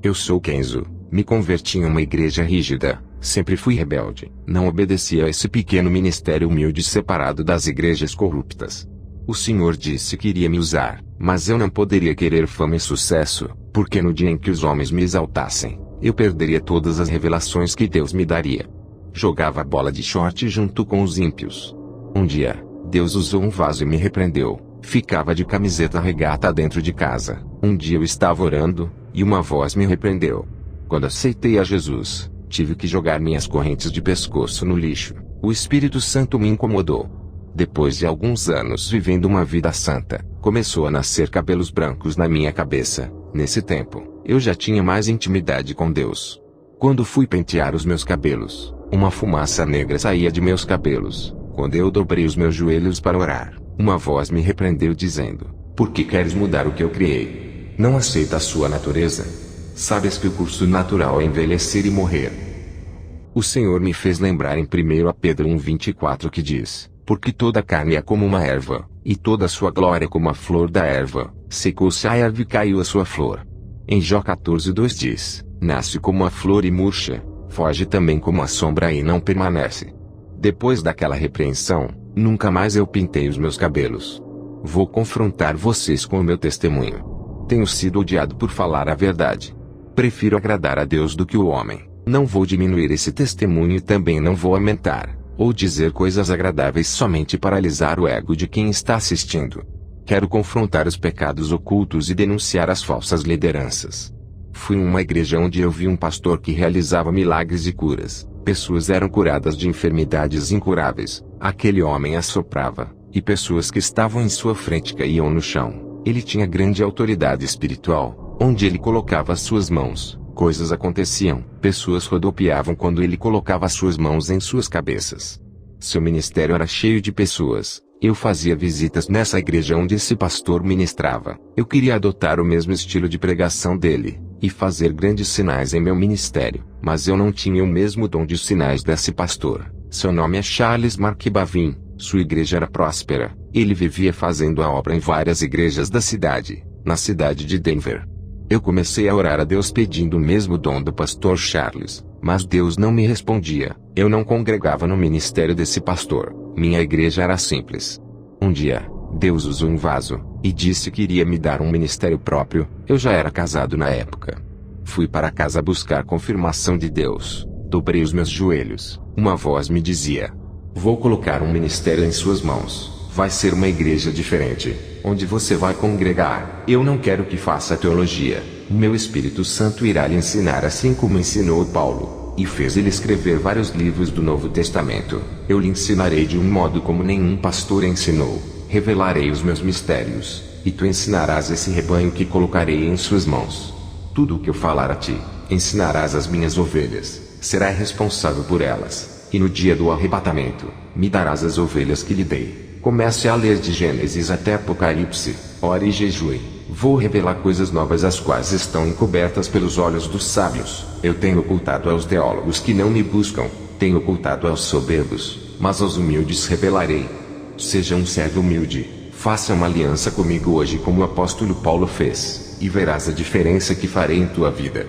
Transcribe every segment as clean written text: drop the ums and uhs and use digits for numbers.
Eu sou Kenzo, me converti em uma igreja rígida, sempre fui rebelde, não obedeci a esse pequeno ministério humilde separado das igrejas corruptas. O Senhor disse que iria me usar, mas eu não poderia querer fama e sucesso, porque no dia em que os homens me exaltassem, eu perderia todas as revelações que Deus me daria. Jogava bola de short junto com os ímpios. Um dia, Deus usou um vaso e me repreendeu. Ficava de camiseta regata dentro de casa. Um dia eu estava orando, e uma voz me repreendeu. Quando aceitei a Jesus, tive que jogar minhas correntes de pescoço no lixo. O Espírito Santo me incomodou. Depois de alguns anos vivendo uma vida santa, começou a nascer cabelos brancos na minha cabeça. Nesse tempo, eu já tinha mais intimidade com Deus. Quando fui pentear os meus cabelos, uma fumaça negra saía de meus cabelos. Quando eu dobrei os meus joelhos para orar, uma voz me repreendeu dizendo: "Por que queres mudar o que eu criei? Não aceita a sua natureza? Sabes que o curso natural é envelhecer e morrer." O Senhor me fez lembrar em 1 Pedro 1:24 que diz: "Porque toda carne é como uma erva, e toda a sua glória é como a flor da erva, secou-se a erva e caiu a sua flor." Em Jó 14:2 diz: "Nasce como a flor e murcha, foge também como a sombra e não permanece." Depois daquela repreensão, nunca mais eu pintei os meus cabelos. Vou confrontar vocês com o meu testemunho. Tenho sido odiado por falar a verdade. Prefiro agradar a Deus do que o homem. Não vou diminuir esse testemunho e também não vou aumentar, ou dizer coisas agradáveis somente para alisar o ego de quem está assistindo. Quero confrontar os pecados ocultos e denunciar as falsas lideranças. Fui em uma igreja onde eu vi um pastor que realizava milagres e curas. Pessoas eram curadas de enfermidades incuráveis. Aquele homem assoprava, e pessoas que estavam em sua frente caíam no chão. Ele tinha grande autoridade espiritual. Onde ele colocava as suas mãos, coisas aconteciam. Pessoas rodopiavam quando ele colocava as suas mãos em suas cabeças. Seu ministério era cheio de pessoas. Eu fazia visitas nessa igreja onde esse pastor ministrava. Eu queria adotar o mesmo estilo de pregação dele, e fazer grandes sinais em meu ministério, mas eu não tinha o mesmo dom de sinais desse pastor. Seu nome é Charles Mark Bavin, sua igreja era próspera, ele vivia fazendo a obra em várias igrejas da cidade, na cidade de Denver. Eu comecei a orar a Deus pedindo o mesmo dom do pastor Charles, mas Deus não me respondia. Eu não congregava no ministério desse pastor, minha igreja era simples. Um dia, Deus usou um vaso, e disse que iria me dar um ministério próprio. Eu já era casado na época. Fui para casa buscar confirmação de Deus. Dobrei os meus joelhos. Uma voz me dizia: "Vou colocar um ministério em suas mãos. Vai ser uma igreja diferente, onde você vai congregar. Eu não quero que faça teologia. O meu Espírito Santo irá lhe ensinar assim como ensinou Paulo, e fez ele escrever vários livros do Novo Testamento. Eu lhe ensinarei de um modo como nenhum pastor ensinou. Revelarei os meus mistérios, e tu ensinarás esse rebanho que colocarei em suas mãos. Tudo o que eu falar a ti, ensinarás às minhas ovelhas, será responsável por elas, e no dia do arrebatamento, me darás as ovelhas que lhe dei." Comece a ler de Gênesis até Apocalipse, ore e jejue. Vou revelar coisas novas as quais estão encobertas pelos olhos dos sábios. Eu tenho ocultado aos teólogos que não me buscam, tenho ocultado aos soberbos, mas aos humildes revelarei. Seja um servo humilde, faça uma aliança comigo hoje como o apóstolo Paulo fez, e verás a diferença que farei em tua vida.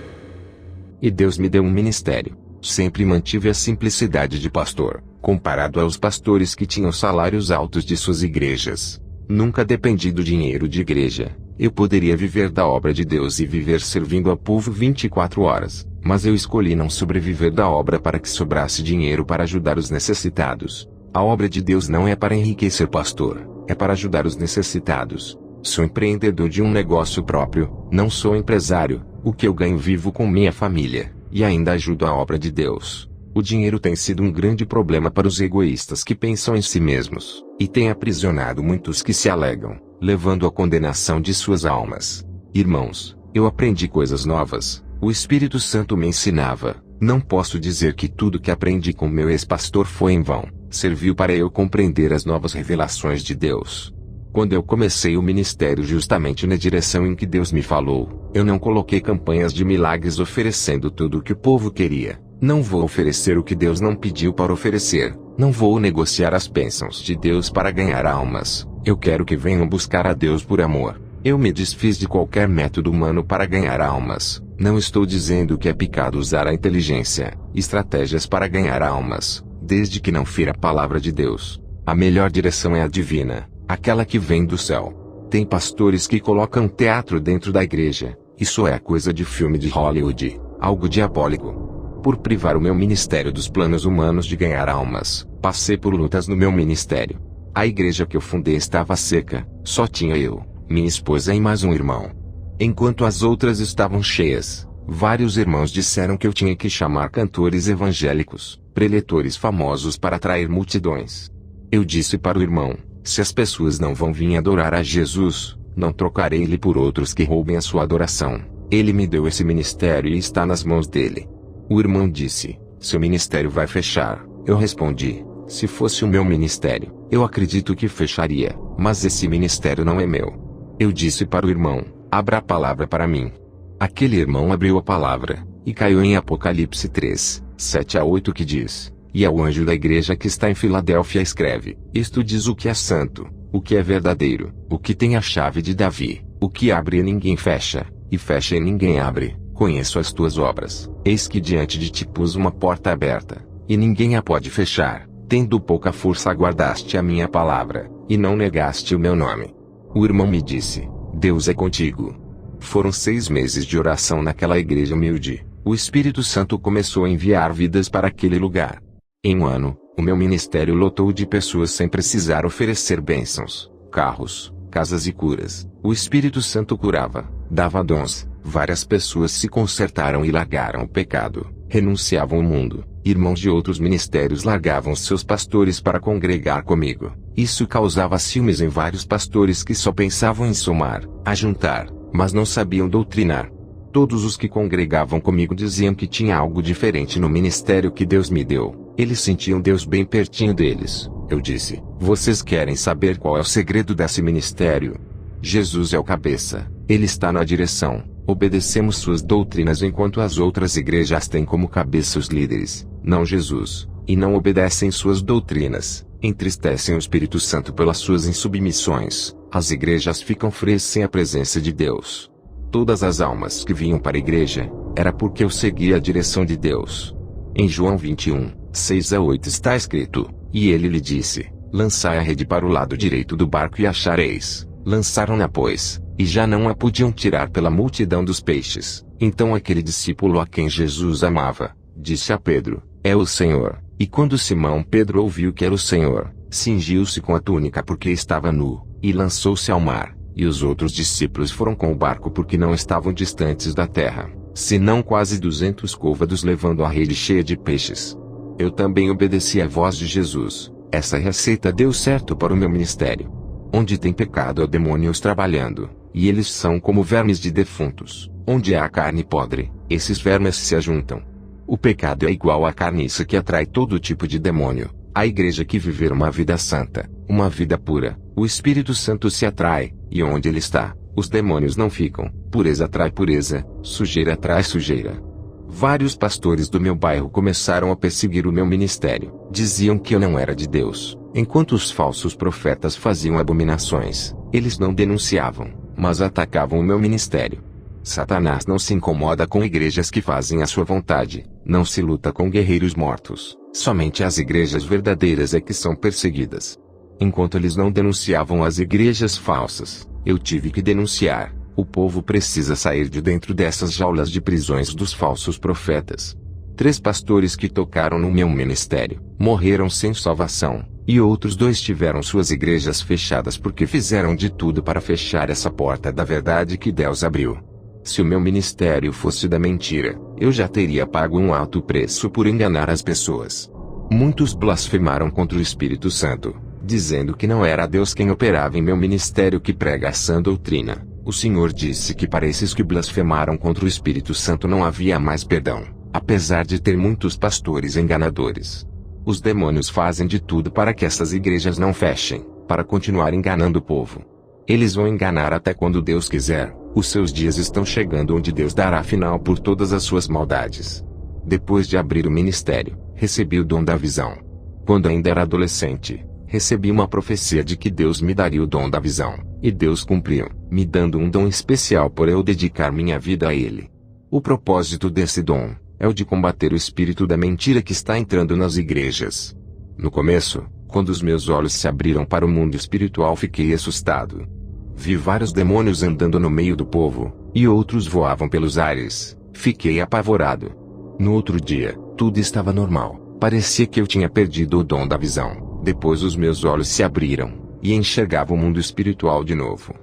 E Deus me deu um ministério. Sempre mantive a simplicidade de pastor, comparado aos pastores que tinham salários altos de suas igrejas. Nunca dependi do dinheiro de igreja. Eu poderia viver da obra de Deus e viver servindo ao povo 24 horas, mas eu escolhi não sobreviver da obra para que sobrasse dinheiro para ajudar os necessitados. A obra de Deus não é para enriquecer pastor, é para ajudar os necessitados. Sou empreendedor de um negócio próprio, não sou empresário. O que eu ganho vivo com minha família, e ainda ajudo a obra de Deus. O dinheiro tem sido um grande problema para os egoístas que pensam em si mesmos, e tem aprisionado muitos que se alegam, levando à condenação de suas almas. Irmãos, eu aprendi coisas novas, o Espírito Santo me ensinava. Não posso dizer que tudo que aprendi com meu ex-pastor foi em vão, serviu para eu compreender as novas revelações de Deus. Quando eu comecei o ministério justamente na direção em que Deus me falou, eu não coloquei campanhas de milagres oferecendo tudo o que o povo queria. Não vou oferecer o que Deus não pediu para oferecer. Não vou negociar as bênçãos de Deus para ganhar almas. Eu quero que venham buscar a Deus por amor. Eu me desfiz de qualquer método humano para ganhar almas. Não estou dizendo que é pecado usar a inteligência, estratégias para ganhar almas, desde que não fira a palavra de Deus. A melhor direção é a divina, aquela que vem do céu. Tem pastores que colocam teatro dentro da igreja. Isso é coisa de filme de Hollywood, algo diabólico. Por privar o meu ministério dos planos humanos de ganhar almas, passei por lutas no meu ministério. A igreja que eu fundei estava seca, só tinha eu, minha esposa e mais um irmão. Enquanto as outras estavam cheias, vários irmãos disseram que eu tinha que chamar cantores evangélicos, preletores famosos para atrair multidões. Eu disse para o irmão, se as pessoas não vão vir adorar a Jesus, não trocarei ele por outros que roubem a sua adoração. Ele me deu esse ministério e está nas mãos dele. O irmão disse, seu ministério vai fechar. Eu respondi, se fosse o meu ministério, eu acredito que fecharia, mas esse ministério não é meu. Eu disse para o irmão, abra a palavra para mim. Aquele irmão abriu a palavra, e caiu em Apocalipse 3, 7-8 que diz, e ao anjo da igreja que está em Filadélfia escreve, isto diz o que é santo, o que é verdadeiro, o que tem a chave de Davi, o que abre e ninguém fecha, e fecha e ninguém abre, conheço as tuas obras, eis que diante de ti pus uma porta aberta, e ninguém a pode fechar, tendo pouca força guardaste a minha palavra, e não negaste o meu nome. O irmão me disse, Deus é contigo. Foram 6 meses de oração naquela igreja humilde, o Espírito Santo começou a enviar vidas para aquele lugar. Em um ano, o meu ministério lotou de pessoas sem precisar oferecer bênçãos, carros, casas e curas. O Espírito Santo curava, dava dons, várias pessoas se consertaram e largaram o pecado, renunciavam ao mundo. Irmãos de outros ministérios largavam seus pastores para congregar comigo. Isso causava ciúmes em vários pastores que só pensavam em somar, ajuntar, mas não sabiam doutrinar. Todos os que congregavam comigo diziam que tinha algo diferente no ministério que Deus me deu. Eles sentiam Deus bem pertinho deles. Eu disse, vocês querem saber qual é o segredo desse ministério? Jesus é o cabeça, ele está na direção. Obedecemos suas doutrinas enquanto as outras igrejas têm como cabeça os líderes, não Jesus, e não obedecem suas doutrinas, entristecem o Espírito Santo pelas suas insubmissões. As igrejas ficam frias sem a presença de Deus. Todas as almas que vinham para a igreja, era porque eu seguia a direção de Deus. Em João 21, 6-8 está escrito, e ele lhe disse, lançai a rede para o lado direito do barco e achareis. Lançaram-na pois, e já não a podiam tirar pela multidão dos peixes. Então aquele discípulo a quem Jesus amava, disse a Pedro, é o Senhor. E quando Simão Pedro ouviu que era o Senhor, cingiu-se com a túnica porque estava nu, e lançou-se ao mar. E os outros discípulos foram com o barco porque não estavam distantes da terra, senão quase 200 côvados levando a rede cheia de peixes. Eu também obedeci à voz de Jesus. Essa receita deu certo para o meu ministério. Onde tem pecado há demônios trabalhando, e eles são como vermes de defuntos. Onde há carne podre, esses vermes se ajuntam. O pecado é igual à carniça que atrai todo tipo de demônio. A igreja que viver uma vida santa, uma vida pura, o Espírito Santo se atrai, e onde ele está, os demônios não ficam. Pureza atrai pureza, sujeira atrai sujeira. Vários pastores do meu bairro começaram a perseguir o meu ministério. Diziam que eu não era de Deus, enquanto os falsos profetas faziam abominações. Eles não denunciavam, mas atacavam o meu ministério. Satanás não se incomoda com igrejas que fazem a sua vontade, não se luta com guerreiros mortos. Somente as igrejas verdadeiras é que são perseguidas. Enquanto eles não denunciavam as igrejas falsas, eu tive que denunciar. O povo precisa sair de dentro dessas jaulas de prisões dos falsos profetas. 3 pastores que tocaram no meu ministério, morreram sem salvação, e outros 2 tiveram suas igrejas fechadas porque fizeram de tudo para fechar essa porta da verdade que Deus abriu. Se o meu ministério fosse da mentira, eu já teria pago um alto preço por enganar as pessoas. Muitos blasfemaram contra o Espírito Santo, dizendo que não era Deus quem operava em meu ministério que prega a sã doutrina. O Senhor disse que para esses que blasfemaram contra o Espírito Santo não havia mais perdão, apesar de ter muitos pastores enganadores. Os demônios fazem de tudo para que essas igrejas não fechem, para continuar enganando o povo. Eles vão enganar até quando Deus quiser. Os seus dias estão chegando onde Deus dará final por todas as suas maldades. Depois de abrir o ministério, recebi o dom da visão. Quando ainda era adolescente, recebi uma profecia de que Deus me daria o dom da visão. E Deus cumpriu, me dando um dom especial por eu dedicar minha vida a Ele. O propósito desse dom é o de combater o espírito da mentira que está entrando nas igrejas. No começo, quando os meus olhos se abriram para o mundo espiritual, fiquei assustado. Vi vários demônios andando no meio do povo, e outros voavam pelos ares. Fiquei apavorado. No outro dia, tudo estava normal. Parecia que eu tinha perdido o dom da visão. Depois os meus olhos se abriram, e enxergava o mundo espiritual de novo.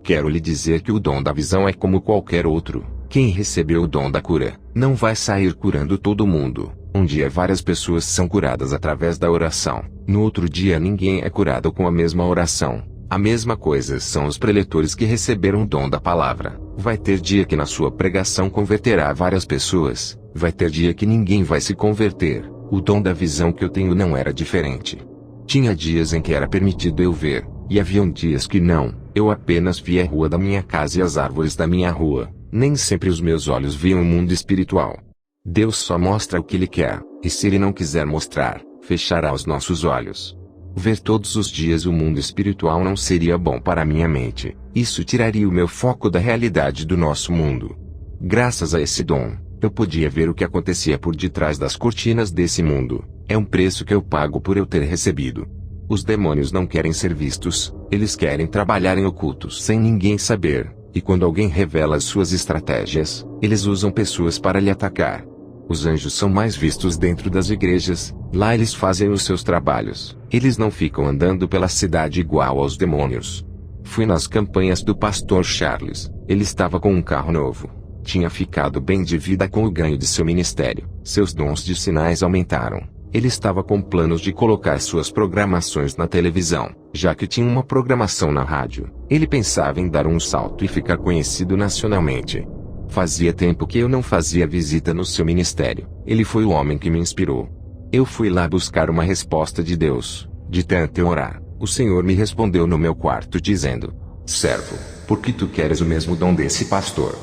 Quero lhe dizer que o dom da visão é como qualquer outro. Quem recebeu o dom da cura, não vai sair curando todo mundo. Um dia várias pessoas são curadas através da oração. No outro dia ninguém é curado com a mesma oração. A mesma coisa são os preletores que receberam o dom da palavra. Vai ter dia que na sua pregação converterá várias pessoas. Vai ter dia que ninguém vai se converter. O dom da visão que eu tenho não era diferente. Tinha dias em que era permitido eu ver, e haviam dias que não. Eu apenas via a rua da minha casa e as árvores da minha rua. Nem sempre os meus olhos viam o mundo espiritual. Deus só mostra o que Ele quer, e se Ele não quiser mostrar, fechará os nossos olhos. Ver todos os dias o mundo espiritual não seria bom para minha mente. Isso tiraria o meu foco da realidade do nosso mundo. Graças a esse dom, eu podia ver o que acontecia por detrás das cortinas desse mundo. É um preço que eu pago por eu ter recebido. Os demônios não querem ser vistos, eles querem trabalhar em ocultos sem ninguém saber, e quando alguém revela as suas estratégias, eles usam pessoas para lhe atacar. Os anjos são mais vistos dentro das igrejas, lá eles fazem os seus trabalhos, eles não ficam andando pela cidade igual aos demônios. Fui nas campanhas do pastor Charles, ele estava com um carro novo. Tinha ficado bem de vida com o ganho de seu ministério, seus dons de sinais aumentaram. Ele estava com planos de colocar suas programações na televisão, já que tinha uma programação na rádio. Ele pensava em dar um salto e ficar conhecido nacionalmente. Fazia tempo que eu não fazia visita no seu ministério. Ele foi o homem que me inspirou. Eu fui lá buscar uma resposta de Deus. De tanto eu orar, o Senhor me respondeu no meu quarto dizendo: servo, por que tu queres o mesmo dom desse pastor?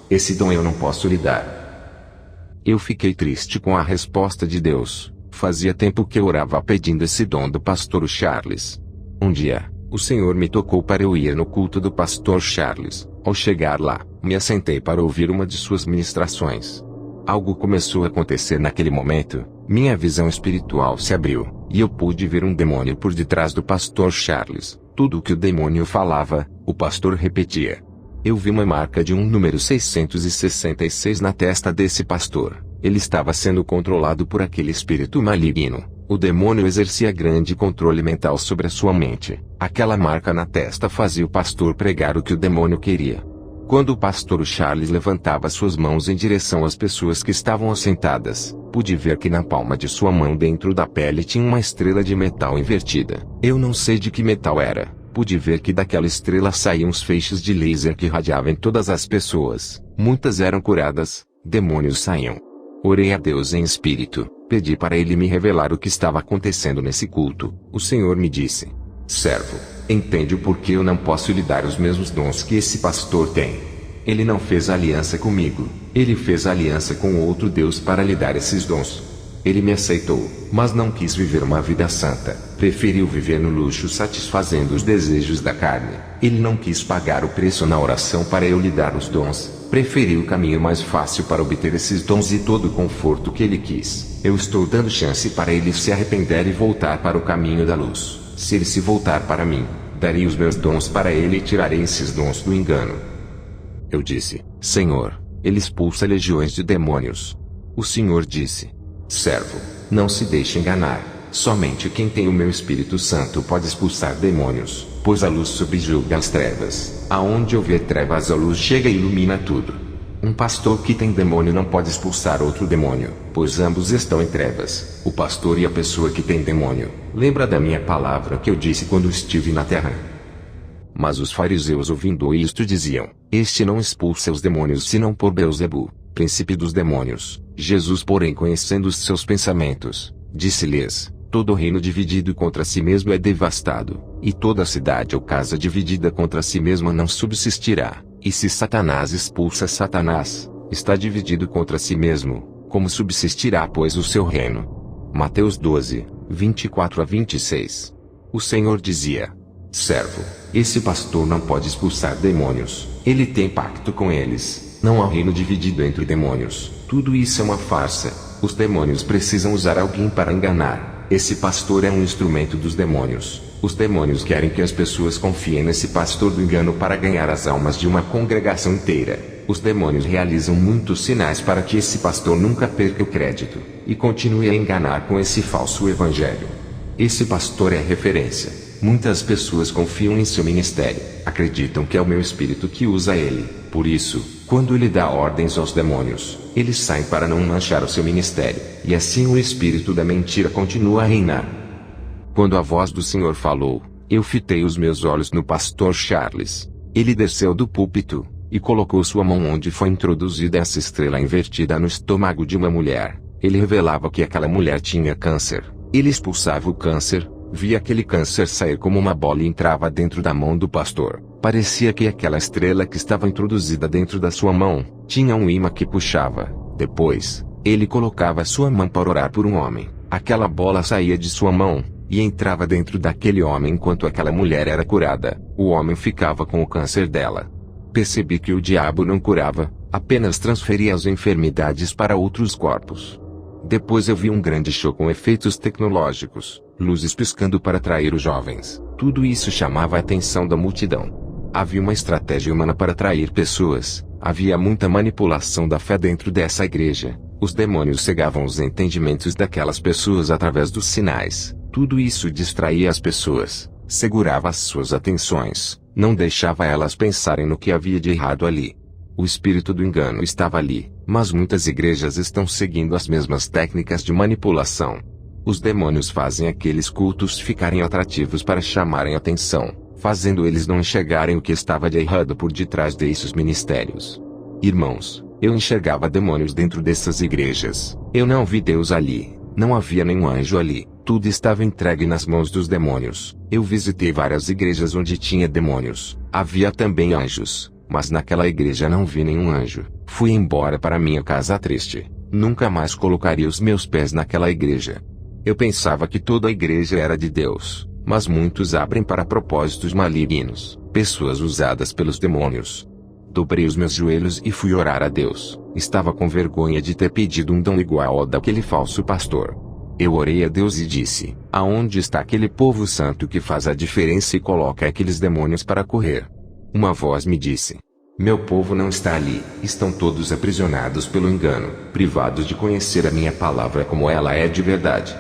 Esse dom eu não posso lhe dar. Eu fiquei triste com a resposta de Deus. Fazia tempo que eu orava pedindo esse dom do pastor Charles. Um dia, o Senhor me tocou para eu ir no culto do pastor Charles. Ao chegar lá, me assentei para ouvir uma de suas ministrações. Algo começou a acontecer naquele momento. Minha visão espiritual se abriu, e eu pude ver um demônio por detrás do pastor Charles. Tudo o que o demônio falava, o pastor repetia. Eu vi uma marca de um número 666 na testa desse pastor. Ele estava sendo controlado por aquele espírito maligno. O demônio exercia grande controle mental sobre a sua mente. Aquela marca na testa fazia o pastor pregar o que o demônio queria. Quando o pastor Charles levantava suas mãos em direção às pessoas que estavam assentadas, pude ver que na palma de sua mão dentro da pele tinha uma estrela de metal invertida. Eu não sei de que metal era. Pude ver que daquela estrela saíam uns feixes de laser que irradiavam em todas as pessoas. Muitas eram curadas, demônios saíam. Orei a Deus em espírito, pedi para Ele me revelar o que estava acontecendo nesse culto. O Senhor me disse: servo, entende o porquê eu não posso lhe dar os mesmos dons que esse pastor tem. Ele não fez aliança comigo, ele fez aliança com outro Deus para lhe dar esses dons. Ele me aceitou, mas não quis viver uma vida santa, preferiu viver no luxo satisfazendo os desejos da carne. Ele não quis pagar o preço na oração para eu lhe dar os dons, preferiu o caminho mais fácil para obter esses dons e todo o conforto que ele quis. Eu estou dando chance para ele se arrepender e voltar para o caminho da luz. Se ele se voltar para mim, darei os meus dons para ele e tirarei esses dons do engano. Eu disse: Senhor, ele expulsa legiões de demônios. O Senhor disse: servo, não se deixe enganar. Somente quem tem o meu Espírito Santo pode expulsar demônios, pois a luz subjuga as trevas. Aonde houver trevas, a luz chega e ilumina tudo. Um pastor que tem demônio não pode expulsar outro demônio, pois ambos estão em trevas, o pastor e a pessoa que tem demônio. Lembra da minha palavra que eu disse quando estive na terra? Mas os fariseus, ouvindo isto, diziam: este não expulsa os demônios senão por Beelzebu, príncipe dos demônios. Jesus, porém, conhecendo os seus pensamentos, disse-lhes: todo reino dividido contra si mesmo é devastado, e toda cidade ou casa dividida contra si mesma não subsistirá. E se Satanás expulsa Satanás, está dividido contra si mesmo, como subsistirá, pois, o seu reino? Mateus 12, 24 a 26. O Senhor dizia: Servo, esse pastor não pode expulsar demônios. Ele tem pacto com eles. Não há reino dividido entre demônios. Tudo isso é uma farsa. Os demônios precisam usar alguém para enganar. Esse pastor é um instrumento dos demônios. Os demônios querem que as pessoas confiem nesse pastor do engano para ganhar as almas de uma congregação inteira. Os demônios realizam muitos sinais para que esse pastor nunca perca o crédito e continue a enganar com esse falso evangelho. Esse pastor é referência. Muitas pessoas confiam em seu ministério, acreditam que é o meu espírito que usa ele. Por isso, quando ele dá ordens aos demônios, eles saem para não manchar o seu ministério, e assim o espírito da mentira continua a reinar. Quando a voz do Senhor falou, eu fitei os meus olhos no pastor Charles. Ele desceu do púlpito e colocou sua mão onde foi introduzida essa estrela invertida no estômago de uma mulher. Ele revelava que aquela mulher tinha câncer. Ele expulsava o câncer, via aquele câncer sair como uma bola e entrava dentro da mão do pastor. Parecia que aquela estrela que estava introduzida dentro da sua mão tinha um imã que puxava. Depois, ele colocava sua mão para orar por um homem. Aquela bola saía de sua mão e entrava dentro daquele homem enquanto aquela mulher era curada. O homem ficava com o câncer dela. Percebi que o diabo não curava, apenas transferia as enfermidades para outros corpos. Depois eu vi um grande show com efeitos tecnológicos, luzes piscando para atrair os jovens. Tudo isso chamava a atenção da multidão. Havia uma estratégia humana para atrair pessoas. Havia muita manipulação da fé dentro dessa igreja. Os demônios cegavam os entendimentos daquelas pessoas através dos sinais. Tudo isso distraía as pessoas, segurava as suas atenções, não deixava elas pensarem no que havia de errado ali. O espírito do engano estava ali, mas muitas igrejas estão seguindo as mesmas técnicas de manipulação. Os demônios fazem aqueles cultos ficarem atrativos para chamarem atenção, fazendo eles não enxergarem o que estava de errado por detrás desses ministérios. Irmãos, eu enxergava demônios dentro dessas igrejas. Eu não vi Deus ali, não havia nenhum anjo ali. Tudo estava entregue nas mãos dos demônios. Eu visitei várias igrejas onde tinha demônios. Havia também anjos, mas naquela igreja não vi nenhum anjo. Fui embora para minha casa triste. Nunca mais colocaria os meus pés naquela igreja. Eu pensava que toda a igreja era de Deus, mas muitos abrem para propósitos malignos, pessoas usadas pelos demônios. Dobrei os meus joelhos e fui orar a Deus. Estava com vergonha de ter pedido um dom igual ao daquele falso pastor. Eu orei a Deus e disse: aonde está aquele povo santo que faz a diferença e coloca aqueles demônios para correr? Uma voz me disse: meu povo não está ali, estão todos aprisionados pelo engano, privados de conhecer a minha palavra como ela é de verdade.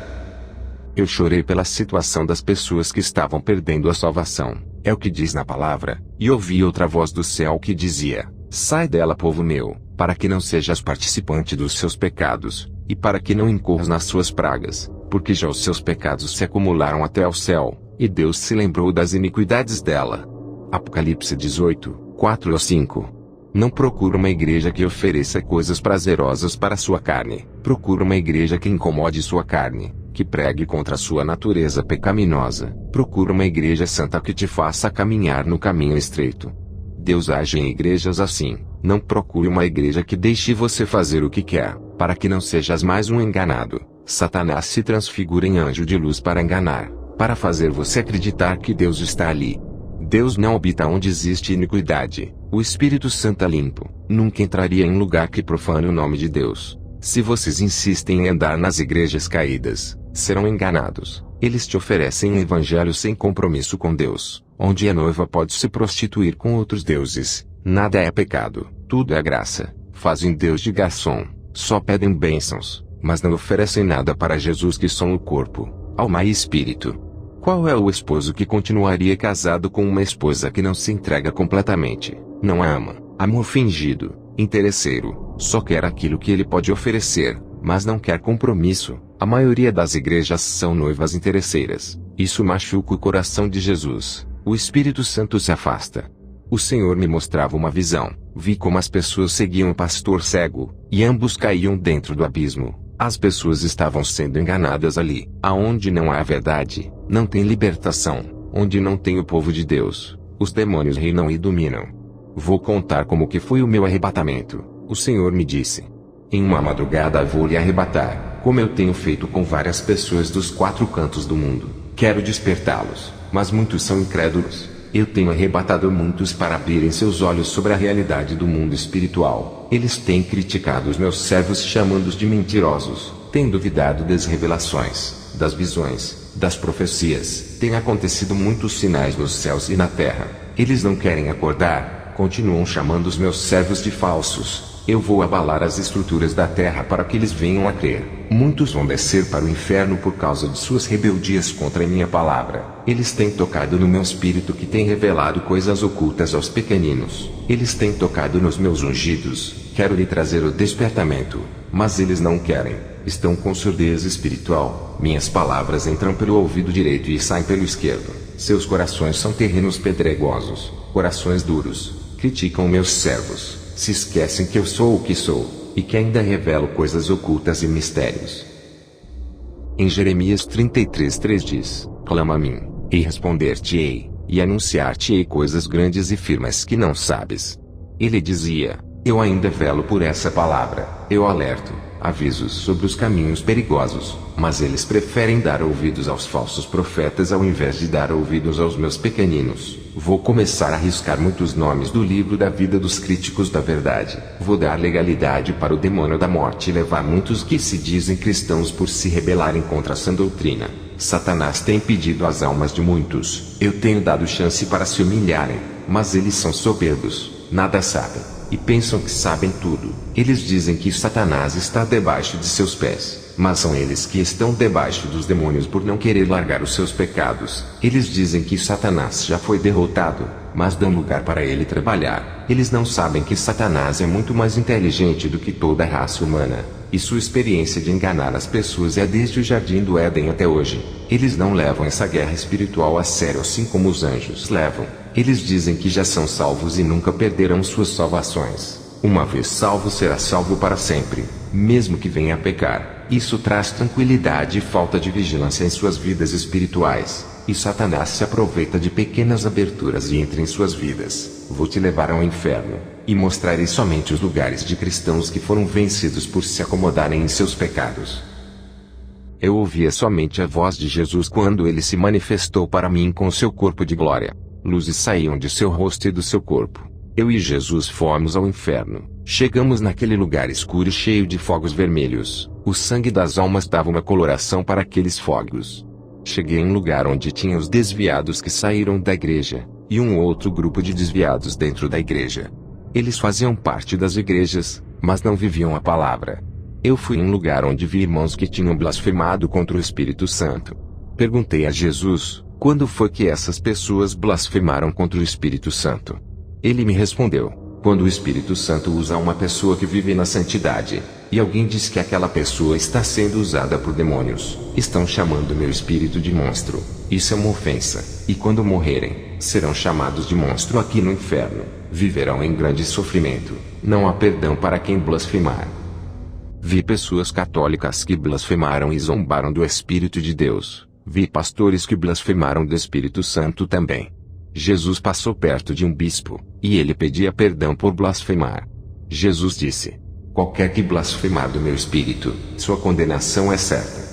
Eu chorei pela situação das pessoas que estavam perdendo a salvação, é o que diz na palavra, e ouvi outra voz do céu que dizia: sai dela, povo meu, para que não sejas participante dos seus pecados, e para que não incorras nas suas pragas, porque já os seus pecados se acumularam até ao céu, e Deus se lembrou das iniquidades dela. Apocalipse 18, 4 a 5. Não procura uma igreja que ofereça coisas prazerosas para sua carne. Procura uma igreja que incomode sua carne, que pregue contra a sua natureza pecaminosa. Procura uma igreja santa que te faça caminhar no caminho estreito. Deus age em igrejas assim. Não procure uma igreja que deixe você fazer o que quer, para que não sejas mais um enganado. Satanás se transfigura em anjo de luz para enganar, para fazer você acreditar que Deus está ali. Deus não habita onde existe iniquidade. O Espírito Santo é limpo, nunca entraria em lugar que profane o nome de Deus. Se vocês insistem em andar nas igrejas caídas, serão enganados. Eles te oferecem um evangelho sem compromisso com Deus, onde a noiva pode se prostituir com outros deuses. Nada é pecado, tudo é graça. Fazem Deus de garçom, só pedem bênçãos, mas não oferecem nada para Jesus, que são o corpo, alma e espírito. Qual é o esposo que continuaria casado com uma esposa que não se entrega completamente, não a ama? Amor fingido, interesseiro, só quer aquilo que ele pode oferecer, mas não quer compromisso. A maioria das igrejas são noivas interesseiras. Isso machuca o coração de Jesus. O Espírito Santo se afasta. O Senhor me mostrava uma visão. Vi como as pessoas seguiam o pastor cego, e ambos caíam dentro do abismo. As pessoas estavam sendo enganadas ali. Aonde não há a verdade, não tem libertação. Onde não tem o povo de Deus, os demônios reinam e dominam. Vou contar como que foi o meu arrebatamento. O Senhor me disse: em uma madrugada vou lhe arrebatar, como eu tenho feito com várias pessoas dos 4 cantos do mundo. Quero despertá-los. mas muitos são incrédulos. Eu tenho arrebatado muitos para abrirem seus olhos sobre a realidade do mundo espiritual. Eles têm criticado os meus servos chamando-os de mentirosos, têm duvidado das revelações, das visões, das profecias. Tem acontecido muitos sinais nos céus e na terra. Eles não querem acordar, continuam chamando os meus servos de falsos. Eu vou abalar as estruturas da terra para que eles venham a crer. Muitos vão descer para o inferno por causa de suas rebeldias contra a minha palavra. Eles têm tocado no meu espírito que tem revelado coisas ocultas aos pequeninos. Eles têm tocado nos meus ungidos. Quero lhe trazer o despertamento, mas eles não querem. Estão com surdez espiritual. Minhas palavras entram pelo ouvido direito e saem pelo esquerdo. Seus corações são terrenos pedregosos, corações duros. Criticam meus servos. Se esquecem que eu sou o que sou, e que ainda revelo coisas ocultas e mistérios. Em Jeremias 33:3 diz: Clama a mim, e responder-te-ei, e anunciar-te-ei coisas grandes e firmes que não sabes. Ele dizia: Eu ainda velo por essa palavra, eu alerto, avisos sobre os caminhos perigosos, mas eles preferem dar ouvidos aos falsos profetas ao invés de dar ouvidos aos meus pequeninos. Vou começar a riscar muitos nomes do livro da vida dos críticos da verdade. Vou dar legalidade para o demônio da morte e levar muitos que se dizem cristãos por se rebelarem contra a sã doutrina. Satanás tem impedido as almas de muitos. Eu tenho dado chance para se humilharem, mas eles são soberbos, nada sabem, e pensam que sabem tudo. Eles dizem que Satanás está debaixo de seus pés, mas são eles que estão debaixo dos demônios por não querer largar os seus pecados. Eles dizem que Satanás já foi derrotado, mas dão lugar para ele trabalhar. Eles não sabem que Satanás é muito mais inteligente do que toda a raça humana, e sua experiência de enganar as pessoas é desde o jardim do Éden até hoje. Eles não levam essa guerra espiritual a sério assim como os anjos levam. Eles dizem que já são salvos e nunca perderão suas salvações. Uma vez salvo será salvo para sempre, mesmo que venha a pecar. Isso traz tranquilidade e falta de vigilância em suas vidas espirituais, e Satanás se aproveita de pequenas aberturas e entra em suas vidas. Vou te levar ao inferno, e mostrarei somente os lugares de cristãos que foram vencidos por se acomodarem em seus pecados. Eu ouvia somente a voz de Jesus quando ele se manifestou para mim com seu corpo de glória. Luzes saíam de seu rosto e do seu corpo. Eu e Jesus fomos ao inferno. Chegamos naquele lugar escuro e cheio de fogos vermelhos. O sangue das almas dava uma coloração para aqueles fogos. Cheguei em um lugar onde tinha os desviados que saíram da igreja, e um outro grupo de desviados dentro da igreja. Eles faziam parte das igrejas, mas não viviam a palavra. Eu fui em um lugar onde vi irmãos que tinham blasfemado contra o Espírito Santo. Perguntei a Jesus, quando foi que essas pessoas blasfemaram contra o Espírito Santo? Ele me respondeu: quando o Espírito Santo usa uma pessoa que vive na santidade, e alguém diz que aquela pessoa está sendo usada por demônios, estão chamando meu espírito de monstro. Isso é uma ofensa, e quando morrerem, serão chamados de monstro aqui no inferno, viverão em grande sofrimento, não há perdão para quem blasfemar. Vi pessoas católicas que blasfemaram e zombaram do Espírito de Deus, vi pastores que blasfemaram do Espírito Santo também. Jesus passou perto de um bispo, e ele pedia perdão por blasfemar. Jesus disse: qualquer que blasfemar do meu espírito, sua condenação é certa.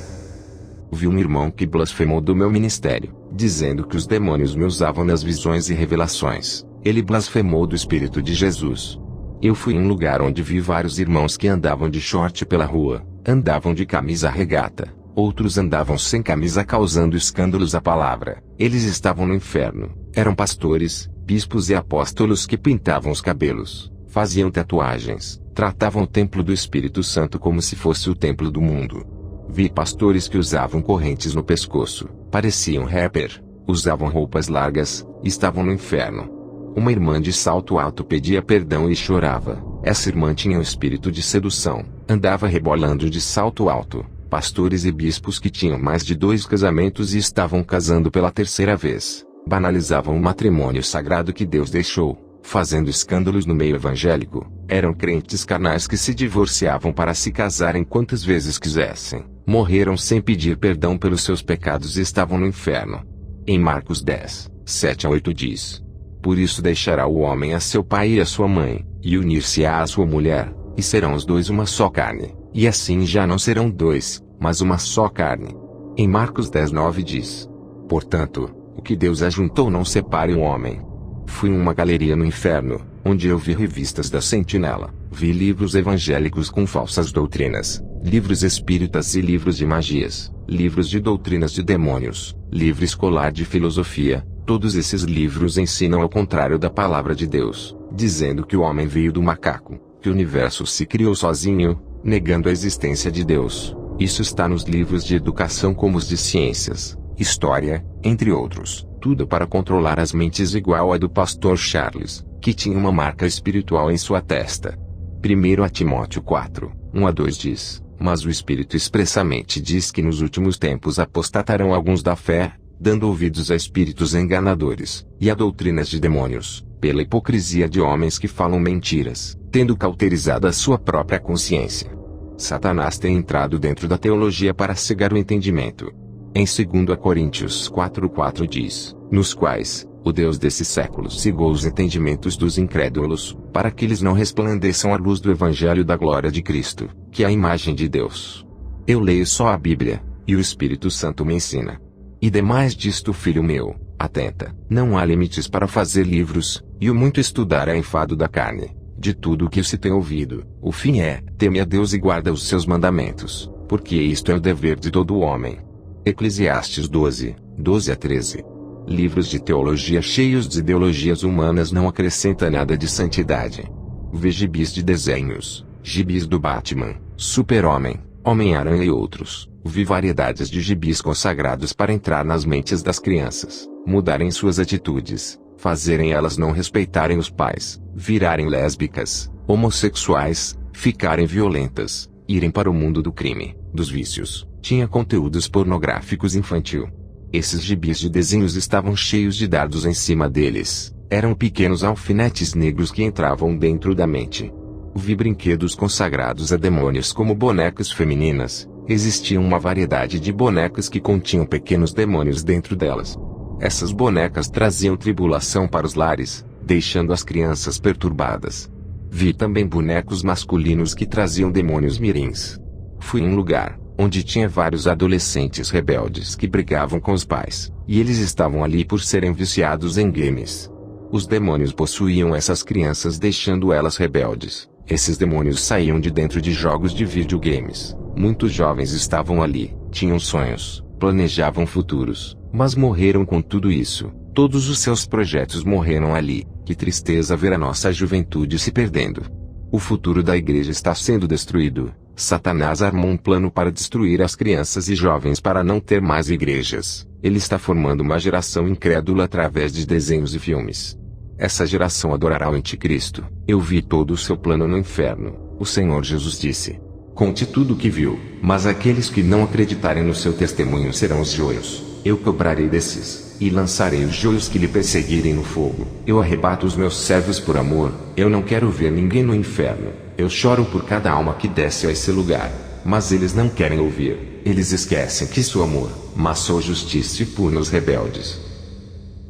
Vi um irmão que blasfemou do meu ministério, dizendo que os demônios me usavam nas visões e revelações. Ele blasfemou do Espírito de Jesus. Eu fui em um lugar onde vi vários irmãos que andavam de short pela rua, andavam de camisa regata. Outros andavam sem camisa causando escândalos à palavra. Eles estavam no inferno. Eram pastores, bispos e apóstolos que pintavam os cabelos, faziam tatuagens, tratavam o templo do Espírito Santo como se fosse o templo do mundo. Vi pastores que usavam correntes no pescoço, pareciam rapper, usavam roupas largas, estavam no inferno. Uma irmã de salto alto pedia perdão e chorava. Essa irmã tinha um espírito de sedução, andava rebolando de salto alto. Pastores e bispos que tinham mais de 2 casamentos e estavam casando pela 3ª vez, banalizavam o matrimônio sagrado que Deus deixou, fazendo escândalos no meio evangélico. Eram crentes carnais que se divorciavam para se casarem quantas vezes quisessem, morreram sem pedir perdão pelos seus pecados e estavam no inferno. Em Marcos 10, 7-8 diz: por isso deixará o homem a seu pai e a sua mãe, e unir-se-á à sua mulher, e serão os dois uma só carne. E assim já não serão 2, mas uma só carne. Em Marcos 10:9 diz: portanto, o que Deus ajuntou não separe o homem. Fui em uma galeria no inferno, onde eu vi revistas da Sentinela, vi livros evangélicos com falsas doutrinas, livros espíritas e livros de magias, livros de doutrinas de demônios, livro escolar de filosofia. Todos esses livros ensinam ao contrário da palavra de Deus, dizendo que o homem veio do macaco, que o universo se criou sozinho, negando a existência de Deus. Isso está nos livros de educação como os de ciências, história, entre outros. Tudo para controlar as mentes igual a do pastor Charles, que tinha uma marca espiritual em sua testa. 1 Timóteo 4, 1-2 diz: mas o Espírito expressamente diz que nos últimos tempos apostatarão alguns da fé, dando ouvidos a espíritos enganadores, e a doutrinas de demônios, pela hipocrisia de homens que falam mentiras, tendo cauterizado a sua própria consciência. Satanás tem entrado dentro da teologia para cegar o entendimento. Em 2 Coríntios 4:4 diz: nos quais, o Deus desse século cegou os entendimentos dos incrédulos, para que eles não resplandeçam a luz do Evangelho da glória de Cristo, que é a imagem de Deus. Eu leio só a Bíblia, e o Espírito Santo me ensina. E demais disto, filho meu, atenta, não há limites para fazer livros, e o muito estudar é enfado da carne. De tudo o que se tem ouvido, o fim é: teme a Deus e guarda os seus mandamentos, porque isto é o dever de todo homem. Eclesiastes 12, 12-13. Livros de teologia cheios de ideologias humanas não acrescentam nada de santidade. Vê gibis de desenhos, gibis do Batman, Super-Homem, Homem-Aranha e outros. Vi variedades de gibis consagrados para entrar nas mentes das crianças, mudarem suas atitudes, fazerem elas não respeitarem os pais, virarem lésbicas, homossexuais, ficarem violentas, irem para o mundo do crime, dos vícios. Tinha conteúdos pornográficos infantil. Esses gibis de desenhos estavam cheios de dardos em cima deles. Eram pequenos alfinetes negros que entravam dentro da mente. Vi brinquedos consagrados a demônios como bonecas femininas. Existia uma variedade de bonecas que continham pequenos demônios dentro delas. Essas bonecas traziam tribulação para os lares, deixando as crianças perturbadas. Vi também bonecos masculinos que traziam demônios mirins. Fui em um lugar onde tinha vários adolescentes rebeldes que brigavam com os pais, e eles estavam ali por serem viciados em games. Os demônios possuíam essas crianças, deixando elas rebeldes. Esses demônios saíam de dentro de jogos de videogames. Muitos jovens estavam ali, tinham sonhos, planejavam futuros, mas morreram com tudo isso. Todos os seus projetos morreram ali. Que tristeza ver a nossa juventude se perdendo. O futuro da igreja está sendo destruído. Satanás armou um plano para destruir as crianças e jovens para não ter mais igrejas. Ele está formando uma geração incrédula através de desenhos e filmes. Essa geração adorará o anticristo. Eu vi todo o seu plano no inferno. O Senhor Jesus disse: conte tudo o que viu, mas aqueles que não acreditarem no seu testemunho serão os joios. Eu cobrarei desses, e lançarei os joios que lhe perseguirem no fogo. Eu arrebato os meus servos por amor. Eu não quero ver ninguém no inferno. Eu choro por cada alma que desce a esse lugar. Mas eles não querem ouvir. Eles esquecem que sou amor, mas sou justiça e pune os rebeldes.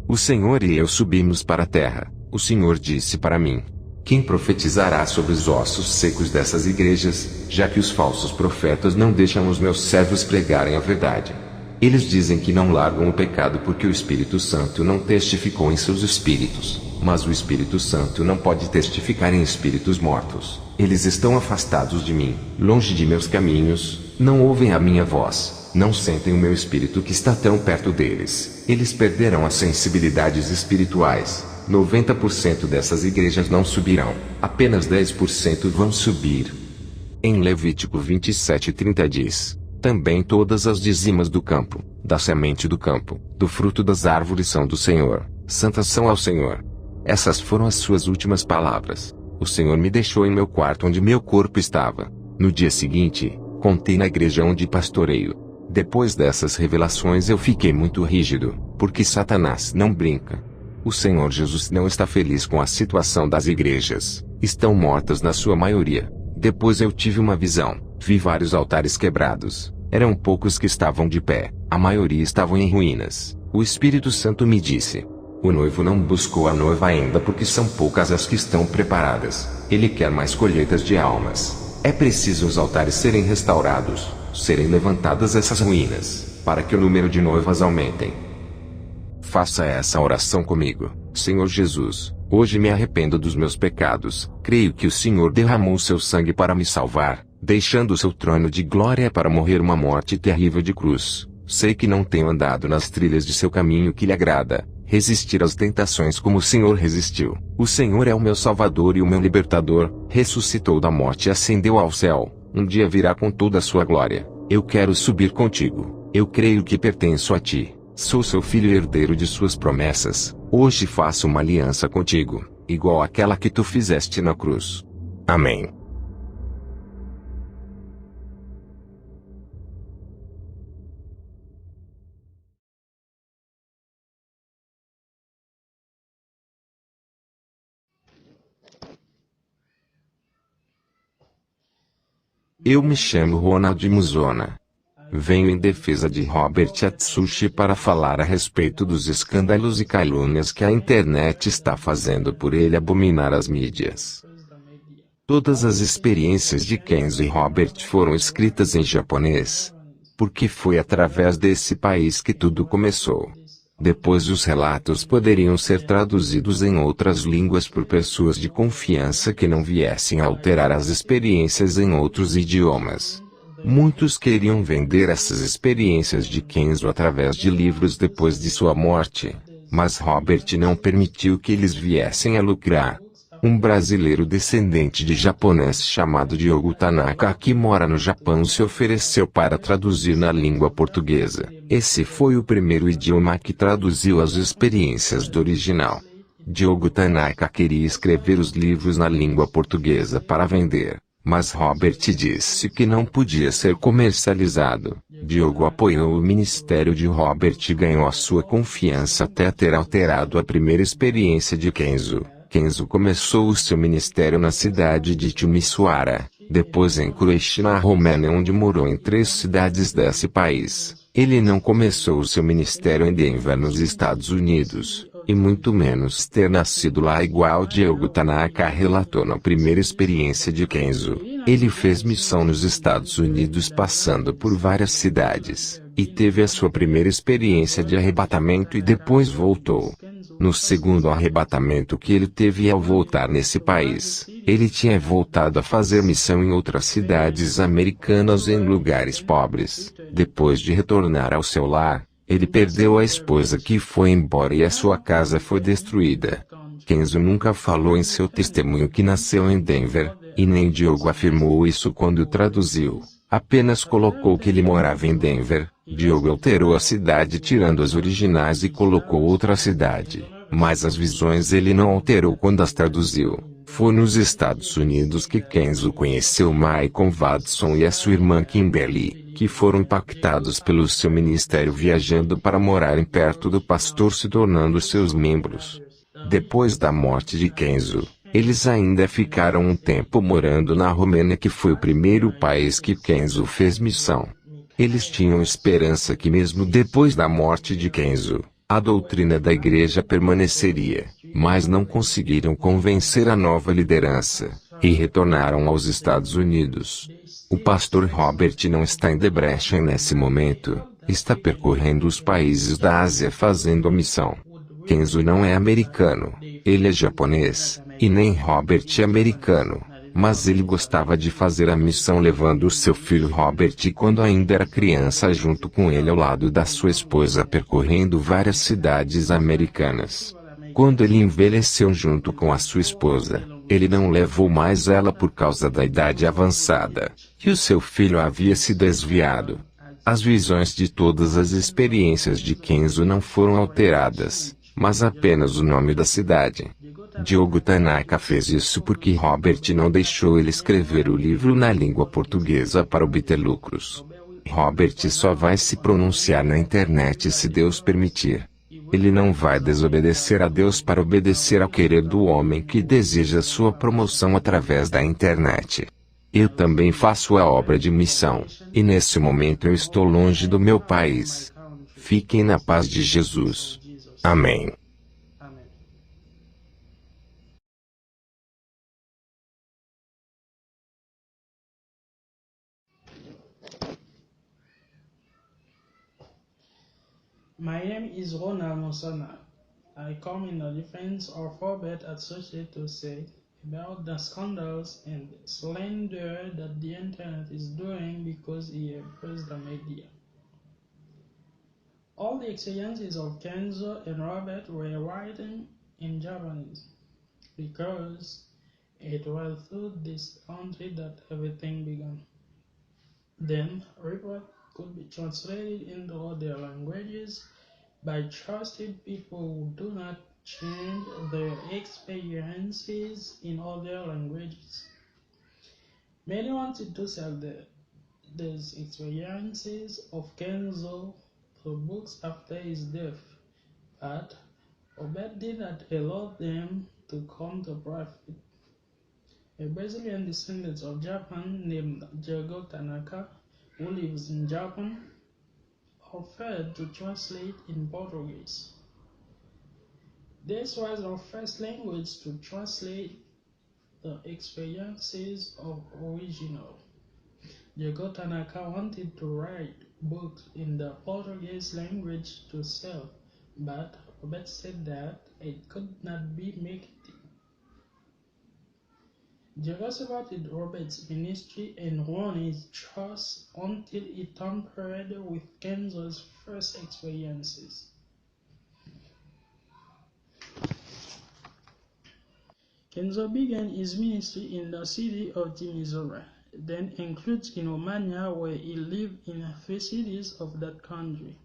O Senhor e eu subimos para a terra. O Senhor disse para mim: quem profetizará sobre os ossos secos dessas igrejas, já que os falsos profetas não deixam os meus servos pregarem a verdade? Eles dizem que não largam o pecado porque o Espírito Santo não testificou em seus espíritos. Mas o Espírito Santo não pode testificar em espíritos mortos. Eles estão afastados de mim, longe de meus caminhos, não ouvem a minha voz, não sentem o meu espírito que está tão perto deles. Eles perderam as sensibilidades espirituais. 90% dessas igrejas não subirão, apenas 10% vão subir. Em Levítico 27:30 diz: também todas as dizimas do campo, da semente do campo, do fruto das árvores são do Senhor, santas são ao Senhor. Essas foram as suas últimas palavras. O Senhor me deixou em meu quarto onde meu corpo estava. No dia seguinte, contei na igreja onde pastoreio. Depois dessas revelações eu fiquei muito rígido, porque Satanás não brinca. O Senhor Jesus não está feliz com a situação das igrejas. Estão mortas na sua maioria. Depois eu tive uma visão. Vi vários altares quebrados. Eram poucos que estavam de pé. A maioria estavam em ruínas. O Espírito Santo me disse: o noivo não buscou a noiva ainda porque são poucas as que estão preparadas. Ele quer mais colheitas de almas. É preciso os altares serem restaurados, serem levantadas essas ruínas, para que o número de noivas aumentem. Faça essa oração comigo. Senhor Jesus, hoje me arrependo dos meus pecados. Creio que o Senhor derramou seu sangue para me salvar, deixando o seu trono de glória para morrer uma morte terrível de cruz. Sei que não tenho andado nas trilhas de seu caminho que lhe agrada, resistir às tentações como o Senhor resistiu. O Senhor é o meu Salvador e o meu Libertador, ressuscitou da morte e ascendeu ao céu. Um dia virá com toda a sua glória. Eu quero subir contigo. Eu creio que pertenço a ti. Sou seu filho e herdeiro de suas promessas. Hoje faço uma aliança contigo, igual àquela que tu fizeste na cruz. Amém. Eu me chamo Ronald Muzona. Venho em defesa de Robert Atsushi para falar a respeito dos escândalos e calúnias que a internet está fazendo por ele abominar as mídias. Todas as experiências de Kenzo e Robert foram escritas em japonês, porque foi através desse país que tudo começou. Depois os relatos poderiam ser traduzidos em outras línguas por pessoas de confiança que não viessem a alterar as experiências em outros idiomas. Muitos queriam vender essas experiências de Kenzo através de livros depois de sua morte, mas Robert não permitiu que eles viessem a lucrar. Um brasileiro descendente de japonês chamado Diogo Tanaka que mora no Japão se ofereceu para traduzir na língua portuguesa. Esse foi o primeiro idioma que traduziu as experiências do original. Diogo Tanaka queria escrever os livros na língua portuguesa para vender, mas Robert disse que não podia ser comercializado. Diogo apoiou o ministério de Robert e ganhou a sua confiança até ter alterado a primeira experiência de Kenzo. Kenzo começou o seu ministério na cidade de Timisoara, depois em Croacia na Romênia onde morou em 3 cidades desse país. Ele não começou o seu ministério em Denver nos Estados Unidos, e muito menos ter nascido lá igual Diogo Tanaka relatou na primeira experiência de Kenzo. Ele fez missão nos Estados Unidos passando por várias cidades, e teve a sua primeira experiência de arrebatamento e depois voltou. No segundo arrebatamento que ele teve ao voltar nesse país, ele tinha voltado a fazer missão em outras cidades americanas em lugares pobres. Depois de retornar ao seu lar, ele perdeu a esposa que foi embora e a sua casa foi destruída. Kenzo nunca falou em seu testemunho que nasceu em Denver, e nem Diogo afirmou isso quando traduziu. Apenas colocou que ele morava em Denver. Diogo alterou a cidade tirando as originais e colocou outra cidade, mas as visões ele não alterou quando as traduziu. Foi nos Estados Unidos que Kenzo conheceu Michael Watson e a sua irmã Kimberly, que foram impactados pelo seu ministério viajando para morarem perto do pastor se tornando seus membros. Depois da morte de Kenzo, eles ainda ficaram um tempo morando na Romênia que foi o primeiro país que Kenzo fez missão. Eles tinham esperança que mesmo depois da morte de Kenzo, a doutrina da igreja permaneceria, mas não conseguiram convencer a nova liderança, e retornaram aos Estados Unidos. O pastor Robert não está em Debrecen nesse momento, está percorrendo os países da Ásia fazendo a missão. Kenzo não é americano, ele é japonês, e nem Robert é americano. Mas ele gostava de fazer a missão levando o seu filho Robert quando ainda era criança junto com ele ao lado da sua esposa percorrendo várias cidades americanas. Quando ele envelheceu junto com a sua esposa, ele não levou mais ela por causa da idade avançada, e o seu filho havia se desviado. As visões de todas as experiências de Kenzo não foram alteradas, mas apenas o nome da cidade. Diogo Tanaka fez isso porque Robert não deixou ele escrever o livro na língua portuguesa para obter lucros. Robert só vai se pronunciar na internet se Deus permitir. Ele não vai desobedecer a Deus para obedecer ao querer do homem que deseja sua promoção através da internet. Eu também faço a obra de missão, e nesse momento eu estou longe do meu país. Fiquem na paz de Jesus. Amém. My name is Ronald Musona. I come in the defense of Robert Associates to say about the scandals and slander that the internet is doing because he embraces the media. All the experiences of Kenzo and Robert were written in Japanese because it was through this country that everything began. Then, report could be translated into other languages by trusted people who do not change their experiences in other languages. Many wanted to sell these experiences of Kenzo through books after his death, but Robert did not allow them to come to profit. A Brazilian descendant of Japan named Diego Tanaka, who lives in Japan, offered to translate in Portuguese. This was our first language to translate the experiences of original. Diego Tanaka wanted to write books in the Portuguese language to sell, but Robert said that it could not be marketed. Diego supported Robert's ministry and won his trust until he tampered with Kenzo's first experiences. Kenzo began his ministry in the city of Timisoara, then includes in Romania, where he lived in 3 cities of that country.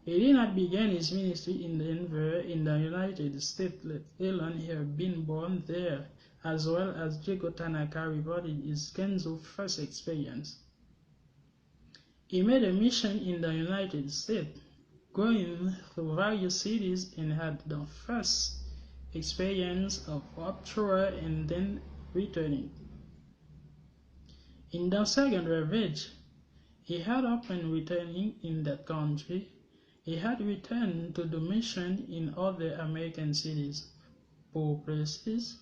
He did not begin his ministry in Denver in the United States, let alone have been born there, as well as Diego Tanaka reported his Kenzo first experience. He made a mission in the United States, going through various cities, and had the first experience of rupture and then returning. In the second ravage, he had upon returning in that country, he had returned to the mission in other American cities, poor places.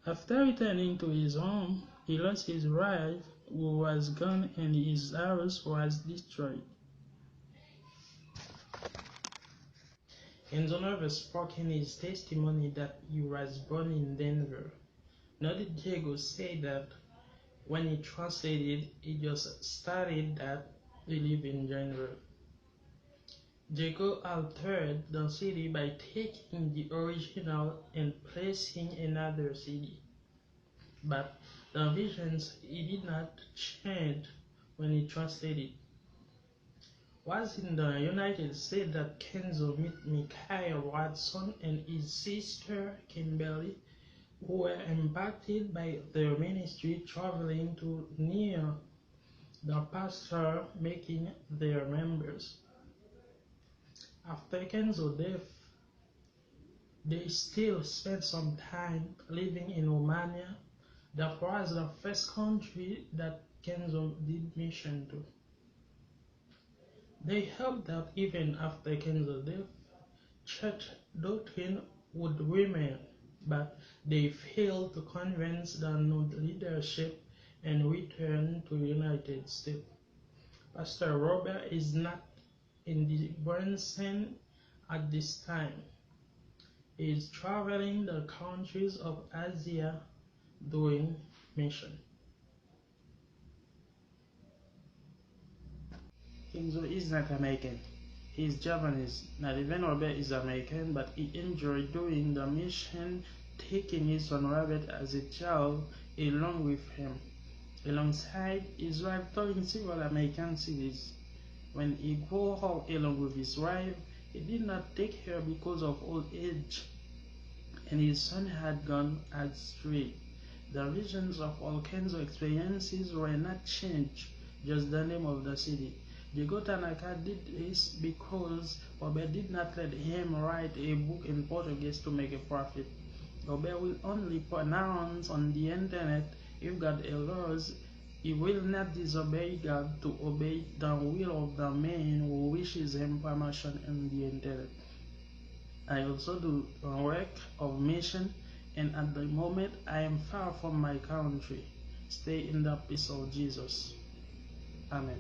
After returning to his home, he lost his wife, who was gone, and his house was destroyed. Kenzo never spoke in his testimony that he was born in Denver. Nor did Diego say that when he translated, he just stated that he lived in Denver. Diego altered the city by taking the original and placing another city. But the visions he did not change when he translated. Was in the United States that Kenzo met Michael Watson and his sister Kimberly, who were impacted by their ministry traveling to near the pastor making their members. After Kenzo's death, they still spent some time living in Romania. That was the first country that Kenzo did mission to. They hoped that even after Kenzo's death, church doctrine would remain, but they failed to convince the new leadership and returned to the United States. Pastor Robert is not in the Branson at this time. He is traveling the countries of Asia doing mission. Kenzo is not American. He is Japanese. Not even Robert is American, but he enjoyed doing the mission, taking his son Robert as a child along with him. Alongside his wife touring several American cities. When he grew up along with his wife, he did not take her because of old age, and his son had gone astray. The visions of all Kenzo experiences were not changed, just the name of the city. Diego Tanaka did this because Robert did not let him write a book in Portuguese to make a profit. Robert will only pronounce on the internet if God allows. He will not disobey God to obey the will of the man who wishes him promotion on the internet. I also do the work of mission, and at the moment I am far from my country. Stay in the peace of Jesus. Amen.